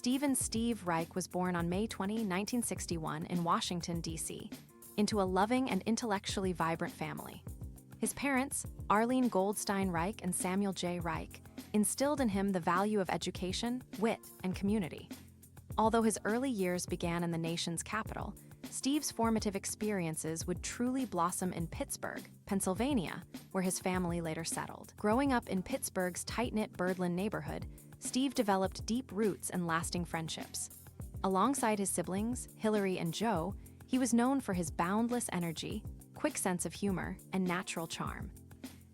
Steve Reich was born on May 20, 1961 in Washington, D.C., into a loving and intellectually vibrant family. His parents, Arlene Goldstein Reich and Samuel J. Reich, instilled in him the value of education, wit, and community. Although his early years began in the nation's capital, Steve's formative experiences would truly blossom in Pittsburgh, Pennsylvania, where his family later settled. Growing up in Pittsburgh's tight-knit Birdland neighborhood, Steve developed deep roots and lasting friendships. Alongside his siblings, Hillary and Joe, he was known for his boundless energy, quick sense of humor, and natural charm.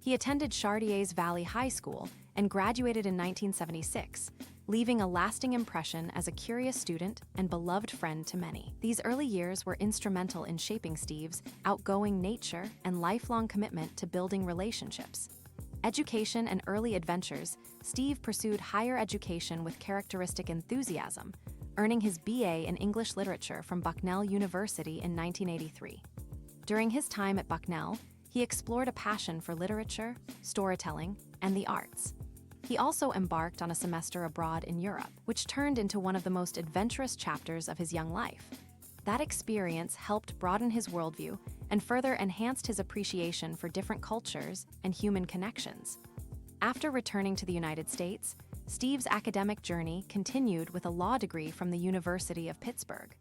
He attended Chartier's Valley High School and graduated in 1976, leaving a lasting impression as a curious student and beloved friend to many. These early years were instrumental in shaping Steve's outgoing nature and lifelong commitment to building relationships. Education and early adventures, Steve pursued higher education with characteristic enthusiasm, earning his BA in English Literature from Bucknell University in 1983. During his time at Bucknell, he explored a passion for literature, storytelling, and the arts. He also embarked on a semester abroad in Europe, which turned into one of the most adventurous chapters of his young life. That experience helped broaden his worldview and further enhanced his appreciation for different cultures and human connections. After returning to the United States, Steve's academic journey continued with a law degree from the University of Pittsburgh.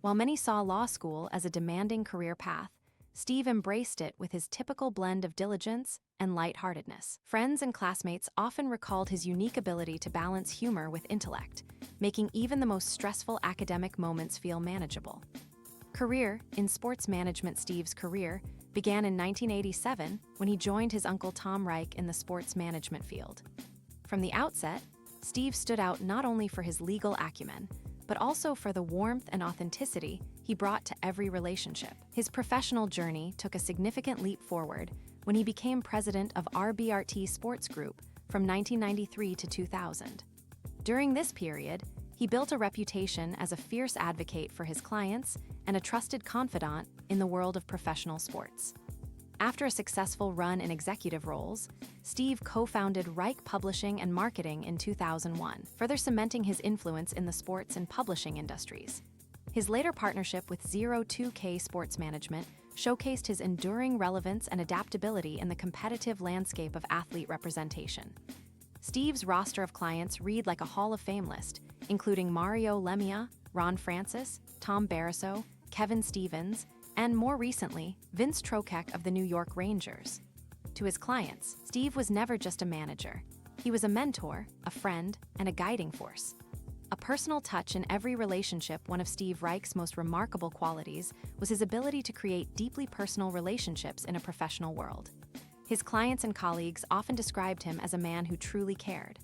While many saw law school as a demanding career path, Steve embraced it with his typical blend of diligence and lightheartedness. Friends and classmates often recalled his unique ability to balance humor with intellect, making even the most stressful academic moments feel manageable. Career in sports management. Steve's career began in 1987 when he joined his uncle Tom Reich in the sports management field. From the outset, Steve stood out not only for his legal acumen, but also for the warmth and authenticity he brought to every relationship. His professional journey took a significant leap forward when he became president of RBRT Sports Group from 1993 to 2000. During this period, he built a reputation as a fierce advocate for his clients and a trusted confidant in the world of professional sports. After a successful run in executive roles, Steve co-founded Reich Publishing and Marketing in 2001, further cementing his influence in the sports and publishing industries. His later partnership with 02K Sports Management showcased his enduring relevance and adaptability in the competitive landscape of athlete representation. Steve's roster of clients read like a Hall of Fame list, including Mario Lemieux, Ron Francis, Tom Barrasso, Kevin Stevens, and more recently, Vince Trocheck of the New York Rangers. To his clients, Steve was never just a manager. He was a mentor, a friend, and a guiding force. A personal touch in every relationship. One of Steve Reich's most remarkable qualities was his ability to create deeply personal relationships in a professional world. His clients and colleagues often described him as a man who truly cared.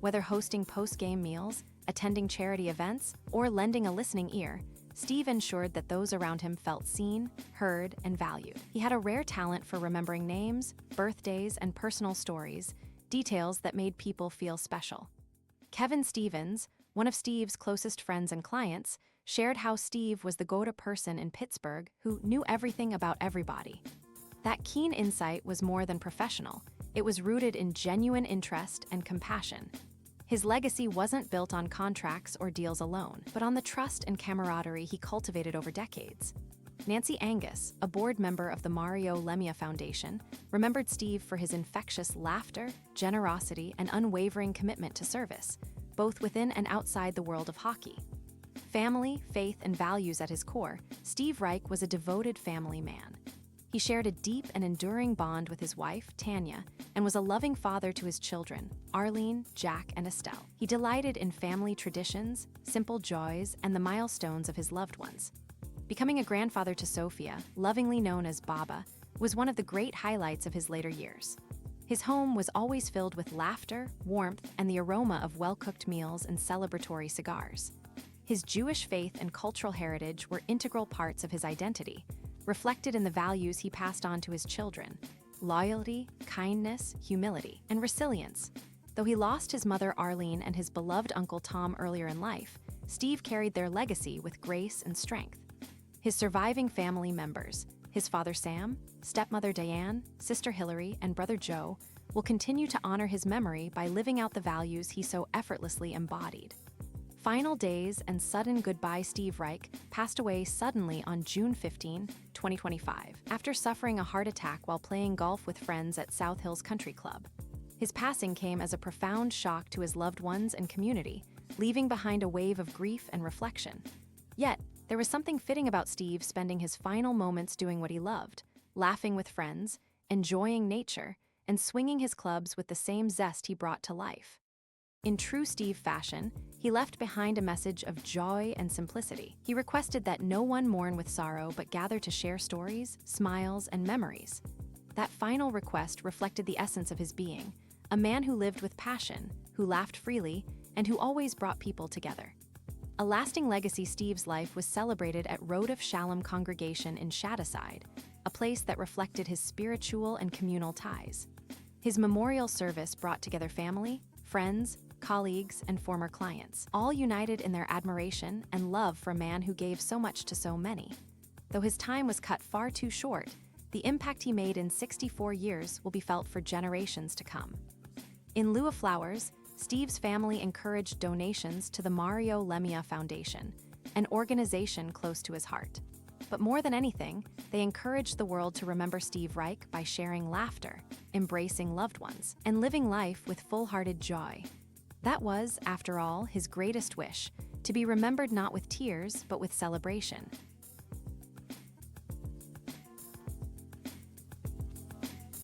Whether hosting post-game meals, attending charity events, or lending a listening ear, Steve ensured that those around him felt seen, heard, and valued. He had a rare talent for remembering names, birthdays, and personal stories, details that made people feel special. Kevin Stevens, one of Steve's closest friends and clients, shared how Steve was the go-to person in Pittsburgh who knew everything about everybody. That keen insight was more than professional. It was rooted in genuine interest and compassion. His legacy wasn't built on contracts or deals alone, but on the trust and camaraderie he cultivated over decades. Nancy Angus, a board member of the Mario Lemieux Foundation, remembered Steve for his infectious laughter, generosity, and unwavering commitment to service, both within and outside the world of hockey. Family, faith, and values at his core, Steve Reich was a devoted family man. He shared a deep and enduring bond with his wife, Tanya, and was a loving father to his children, Arlene, Jack, and Estelle. He delighted in family traditions, simple joys, and the milestones of his loved ones. Becoming a grandfather to Sophia, lovingly known as Baba, was one of the great highlights of his later years. His home was always filled with laughter, warmth, and the aroma of well-cooked meals and celebratory cigars. His Jewish faith and cultural heritage were integral parts of his identity, reflected in the values he passed on to his children: loyalty, kindness, humility, and resilience. Though he lost his mother Arlene and his beloved Uncle Tom earlier in life, Steve carried their legacy with grace and strength. His surviving family members, his father Sam, stepmother Diane, sister Hillary, and brother Joe, will continue to honor his memory by living out the values he so effortlessly embodied. Final days and sudden goodbye. Steve Reich passed away suddenly on June 15, 2025, after suffering a heart attack while playing golf with friends at South Hills Country Club. His passing came as a profound shock to his loved ones and community, leaving behind a wave of grief and reflection. Yet, there was something fitting about Steve spending his final moments doing what he loved, laughing with friends, enjoying nature, and swinging his clubs with the same zest he brought to life. In true Steve fashion, he left behind a message of joy and simplicity. He requested that no one mourn with sorrow but gather to share stories, smiles, and memories. That final request reflected the essence of his being, a man who lived with passion, who laughed freely, and who always brought people together. A lasting legacy. Steve's life was celebrated at Road of Shalom Congregation in Shadyside, a place that reflected his spiritual and communal ties. His memorial service brought together family, friends, colleagues, and former clients, all united in their admiration and love for a man who gave so much to so many. Though his time was cut far too short, the impact he made in 64 years will be felt for generations to come. In lieu of flowers, Steve's family encouraged donations to the Mario Lemieux Foundation, an organization close to his heart. But more than anything, they encouraged the world to remember Steve Reich by sharing laughter, embracing loved ones, and living life with full-hearted joy. That was, after all, his greatest wish, to be remembered not with tears, but with celebration.